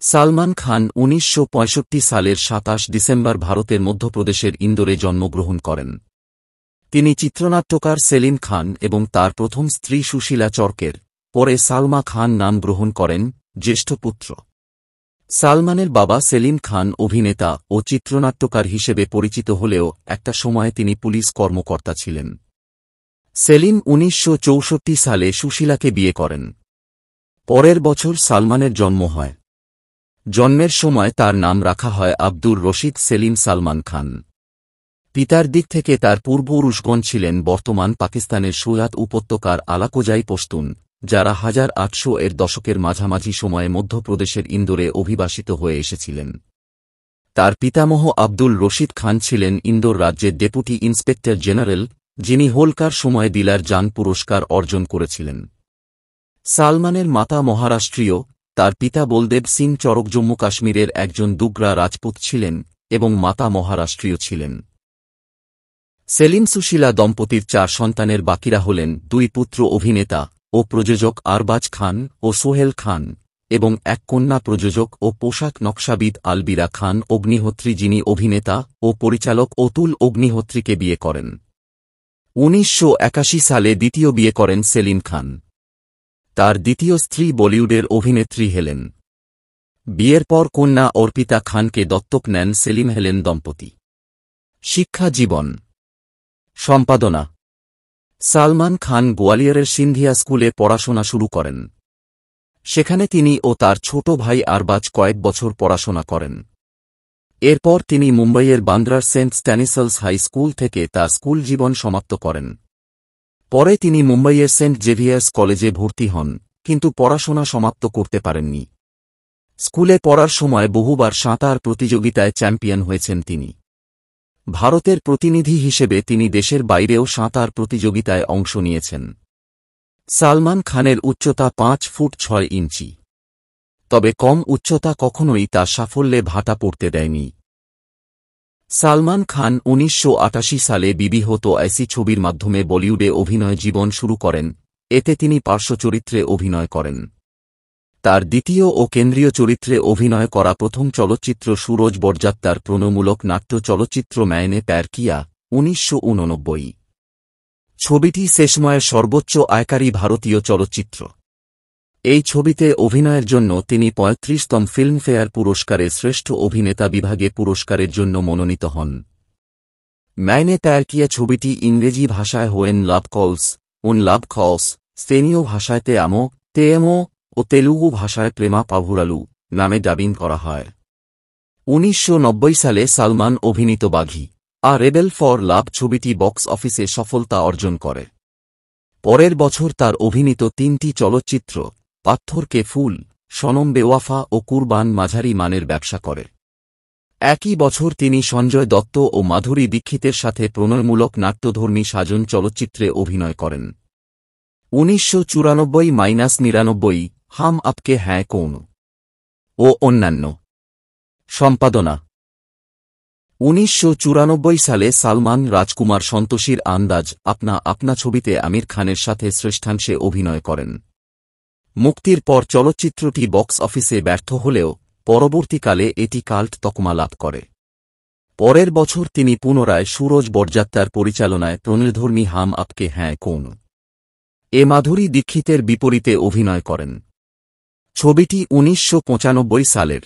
সালমান খান ১৯৬৫ সালের ২৭ ডিসেম্বর ভারতের মধ্যপ্রদেশের ইন্দোরে জন্মগ্রহণ করেন। তিনি চিত্রনাট্যকার সেলিম খান এবং তার প্রথম স্ত্রী সুশীলা চরকের পরে সালমা খান নাম গ্রহণ করেন, জ্যেষ্ঠ পুত্র। সালমানের বাবা সেলিম খান অভিনেতা ও চিত্রনাট্যকার হিসেবে পরিচিত হলেও একটা সময়ে তিনি পুলিশ কর্মকর্তা ছিলেন। সেলিম ১৯৬৪ সালে সুশীলাকে বিয়ে করেন। পরের বছর সালমানের জন্ম হয়। জন্মের সময় তার নাম রাখা হয় আব্দুর রশিদ সেলিম সালমান খান। পিতার দিক থেকে তার পূর্বপুরুষগণ ছিলেন বর্তমান পাকিস্তানের সুরাত উপত্যকার আলাকোজাই পশতুন, যারা ১৮০০ এর দশকের মাঝামাঝি সময়ে মধ্যপ্রদেশের ইন্দোরে অভিবাসিত হয়ে এসেছিলেন। তার পিতামহ আব্দুল রশিদ খান ছিলেন ইন্দোর রাজ্যের ডেপুটি ইন্সপেক্টর জেনারেল, যিনি হোলকার সময় দিলার জান পুরস্কার অর্জন করেছিলেন। সালমানের মাতা মহারাষ্ট্রীয়, তার পিতা বলদেব সিং চরক জম্মু কাশ্মীরের একজন দুগরা রাজপুত ছিলেন এবং মাতা মহারাষ্ট্রীয় ছিলেন। সেলিম সুশীলা দম্পতির ৪ সন্তানের বাকিরা হলেন ২ পুত্র অভিনেতা ও প্রযোজক আরবাজ খান ও সোহেল খান এবং এক কন্যা প্রযোজক ও পোশাক নকশাবিদ আলবিরা খান অগ্নিহোত্রী, যিনি অভিনেতা ও পরিচালক অতুল অগ্নিহোত্রীকে বিয়ে করেন। ১৯৮১ সালে দ্বিতীয় বিয়ে করেন সেলিম খান। তার দ্বিতীয় স্ত্রী বলিউডের অভিনেত্রী হেলেন। বিয়ের পর কন্যা অর্পিতা খানকে দত্তক নেন সেলিম হেলেন দম্পতি। শিক্ষা জীবন। সম্পাদনা। সালমান খান গোয়ালিয়রের সিন্ধিয়া স্কুলে পড়াশোনা শুরু করেন। সেখানে তিনি ও তার ছোট ভাই আরবাজ কয়েক বছর পড়াশোনা করেন। এরপর তিনি মুম্বইয়ের বান্দ্রার সেন্ট স্ট্যানিসলস হাই স্কুল থেকে তার স্কুল জীবন সমাপ্ত করেন। পরে তিনি মুম্বইয়ের সেন্ট জেভিয়ার্স কলেজে ভর্তি হন, কিন্তু পড়াশোনা সমাপ্ত করতে পারেননি। স্কুলে পড়ার সময় বহুবার সাঁতার প্রতিযোগিতায় চ্যাম্পিয়ন হয়েছেন তিনি। ভারতের প্রতিনিধি হিসেবে তিনি দেশের বাইরেও সাঁতার প্রতিযোগিতায় অংশ নিয়েছেন। সালমান খানের উচ্চতা ৫ ফুট ৬ ইঞ্চি। তবে কম উচ্চতা কখনোই তার সাফল্যে ভাটা পড়তে দেয়নি। সালমান খান ১৯৮৮ সালে বিবি হো তো ऐसी ছবির মাধ্যমে বলিউডে অভিনয় জীবন শুরু করেন। এতে তিনি পার্শ্ব চরিত্রে অভিনয় করেন। তার দ্বিতীয় ও কেন্দ্রীয় চরিত্রে অভিনয় করা প্রথম চলচ্চিত্র সুরজ বরজাত্তার প্রণয়মূলক নাট্য চলচ্চিত্র ম্যায়নে প্যার কিয়া, ১৯৮৯। ছবিটি সে সময়ের সর্বোচ্চ আয়কারী ভারতীয় চলচ্চিত্র। এই ছবিতে অভিনয়ের জন্য তিনি ৩৫তম ফিল্মফেয়ার পুরস্কারে শ্রেষ্ঠ অভিনেতা বিভাগে পুরস্কারের জন্য মনোনীত হন। ম্যায়নে প্যার কিয়া ছবিটি ইংরেজি ভাষায় হোয়েন লাভ কলস, উন লাভ কলস, স্পেনীয় ভাষায় তে আমো, তে এমো ও তেলুগু ভাষায় প্রেমা পাভুরালু নামে ডাবিং করা হয়। ১৯৯০ সালে সালমান অভিনীত বাঘি আ রেবেল ফর লাভ ছবিটি বক্স অফিসে সফলতা অর্জন করে। পরের বছর তার অভিনীত ৩টি চলচ্চিত্র পাথর কে ফুল, সনম বেওয়াফা ও কুরবান মাঝারি মানের ব্যবসা করে। একই বছর তিনি সঞ্জয় দত্ত ও মাধুরী দীক্ষিতের সাথে প্রণয়মূলক নাট্যধর্মী সাজন চলচ্চিত্রে অভিনয় করেন। ১৯৯৪-৯৯ হাম আপকে হ্যায় কৌন ও অন্যান্য। সম্পাদনা। ১৯৯৪ সালে সালমান রাজকুমার সন্তোষীর আন্দাজ আপনা আপনা ছবিতে আমির খানের সাথে শ্রেষ্ঠাংশে অভিনয় করেন। মুক্তির পর চলচ্চিত্রটি বক্স অফিসে ব্যর্থ হলেও পরবর্তীকালে এটি কাল্ট তকমা লাভ করে। পরের বছর তিনি পুনরায় সুরজ বরজাত্তার পরিচালনায় প্রণয়ধর্মী হাম আপকে হ্যায় কৌন এ মাধুরী দীক্ষিতের বিপরীতে অভিনয় করেন। ছবিটি ১৯৯৫ সালের।